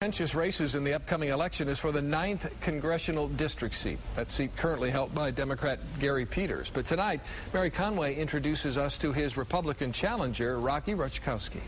Contentious races in the upcoming election is for the 9th congressional district seat. That seat currently held by Democrat Gary Peters. But tonight, Mary Conway introduces us to his Republican challenger, Rocky Rutschkowski.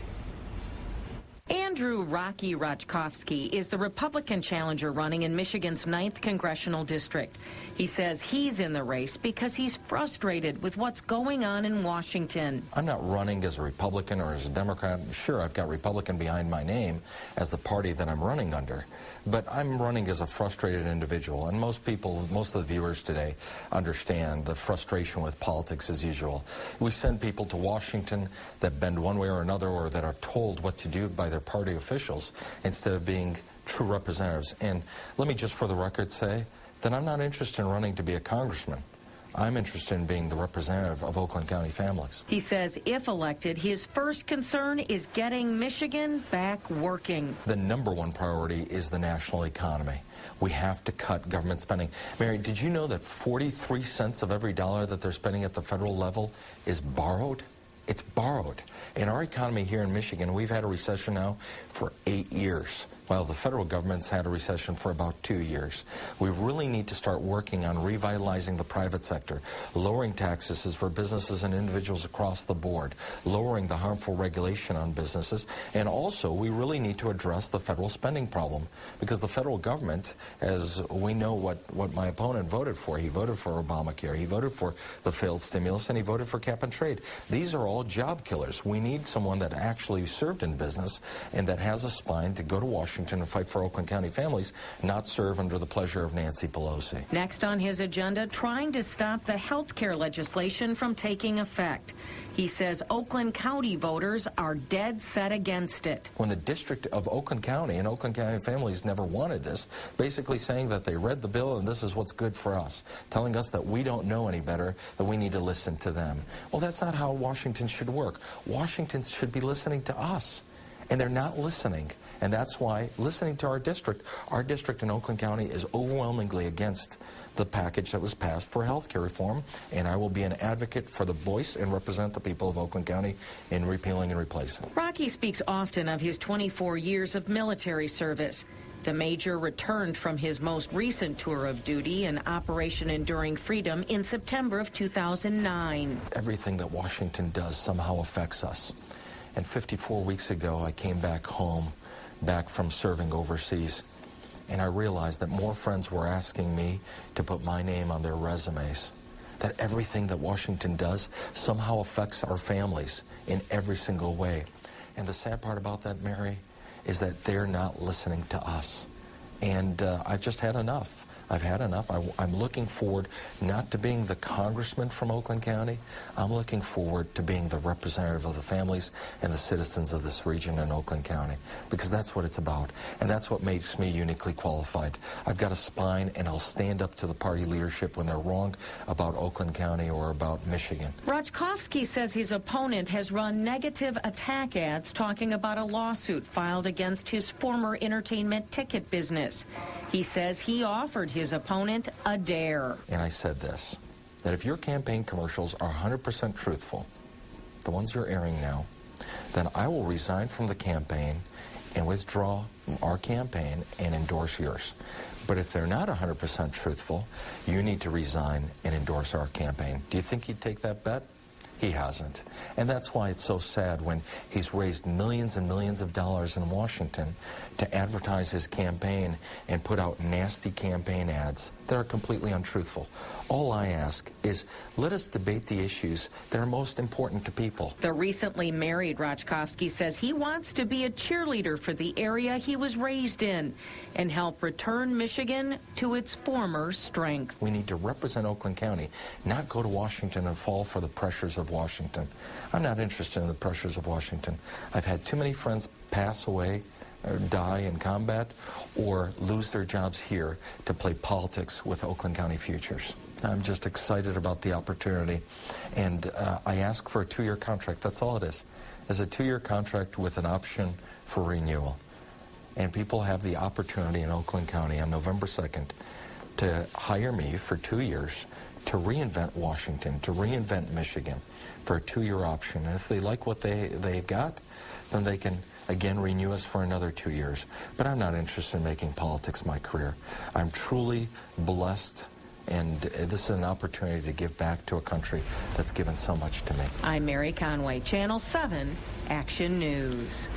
Andrew Rocky Rutschkowski is the Republican challenger running in Michigan's 9th congressional district. He says he's in the race because he's frustrated with what's going on in Washington. I'm not running as a Republican or as a Democrat. Sure, I've got Republican behind my name as the party that I'm running under, but I'm running as a frustrated individual, and most people, most of the viewers today understand the frustration with politics as usual. We send people to Washington that bend one way or another, or that are told what to do by their party officials instead of being true representatives. And let me just for the record say that I'm not interested in running to be a congressman. I'm interested in being the representative of Oakland County families. He says if elected, his first concern is getting Michigan back working. The #1 priority is the national economy. We have to cut government spending. Mary, did you know that 43 cents of every dollar that they're spending at the federal level is borrowed? It's borrowed. In our economy here in Michigan, we've had a recession now for 8 years, while the federal government's had a recession for about 2 years. We really need to start working on revitalizing the private sector, lowering taxes for businesses and individuals across the board, lowering the harmful regulation on businesses, and also we really need to address the federal spending problem, because the federal government, as we know what my opponent voted for, he voted for Obamacare, he voted for the failed stimulus, and he voted for cap and trade. These are all job killers. We need someone that actually served in business and that has a spine to go to Washington and fight for Oakland County families, not serve under the pleasure of Nancy Pelosi. Next on his agenda, trying to stop the health care legislation from taking effect. He says Oakland County voters are dead set against it. When the District of Oakland County and Oakland County families never wanted this, basically saying that they read the bill and this is what's good for us, telling us that we don't know any better, that we need to listen to them. Well, that's not how Washington should work. Washington should be listening to us, and they're not listening. And that's why, listening to our district in Oakland County is overwhelmingly against the package that was passed for health care reform, and I will be an advocate for the voice and represent the people of Oakland County in repealing and replacing. Rocky speaks often of his 24 years of military service. The Major returned from his most recent tour of duty in Operation Enduring Freedom in September of 2009. Everything that Washington does somehow affects us. And 54 weeks ago, I came back home, back from serving overseas, and I realized that more friends were asking me to put my name on their resumes, that everything that Washington does somehow affects our families in every single way. And the sad part about that, Mary, is that they're not listening to us. And I've just had enough. I've had enough. I'm looking forward not to being the congressman from Oakland County. I'm looking forward to being the representative of the families and the citizens of this region in Oakland County, because that's what it's about, and that's what makes me uniquely qualified. I've got a spine, and I'll stand up to the party leadership when they're wrong about Oakland County or about Michigan. Rutschkowski says his opponent has run negative attack ads talking about a lawsuit filed against his former entertainment ticket business. He says he offered his opponent a dare. And I said this, that if your campaign commercials are 100% truthful, the ones you're airing now, then I will resign from the campaign and withdraw our campaign and endorse yours. But if they're not 100% truthful, you need to resign and endorse our campaign. Do you think he'd take that bet? He hasn't. And that's why it's so sad when he's raised millions and millions of dollars in Washington to advertise his campaign and put out nasty campaign ads that are completely untruthful. All I ask is, let us debate the issues that are most important to people. The recently married Rutschkowski says he wants to be a cheerleader for the area he was raised in and help return Michigan to its former strength. We need to represent Oakland County, not go to Washington and fall for the pressures of Washington. I'm not interested in the pressures of Washington. I've had too many friends pass away or die in combat or lose their jobs here to play politics with Oakland County futures. I'm just excited about the opportunity, and I ask for a 2-year contract. That's all it is. It's a 2-year contract with an option for renewal. And people have the opportunity in Oakland County on November 2nd to hire me for 2 years to reinvent Washington, to reinvent Michigan for a 2-year option. And if they like what they got, then they can again, renew us for another 2 years. But I'm not interested in making politics my career. I'm truly blessed, and this is an opportunity to give back to a country that's given so much to me. I'm Mary Conway, Channel 7 Action News.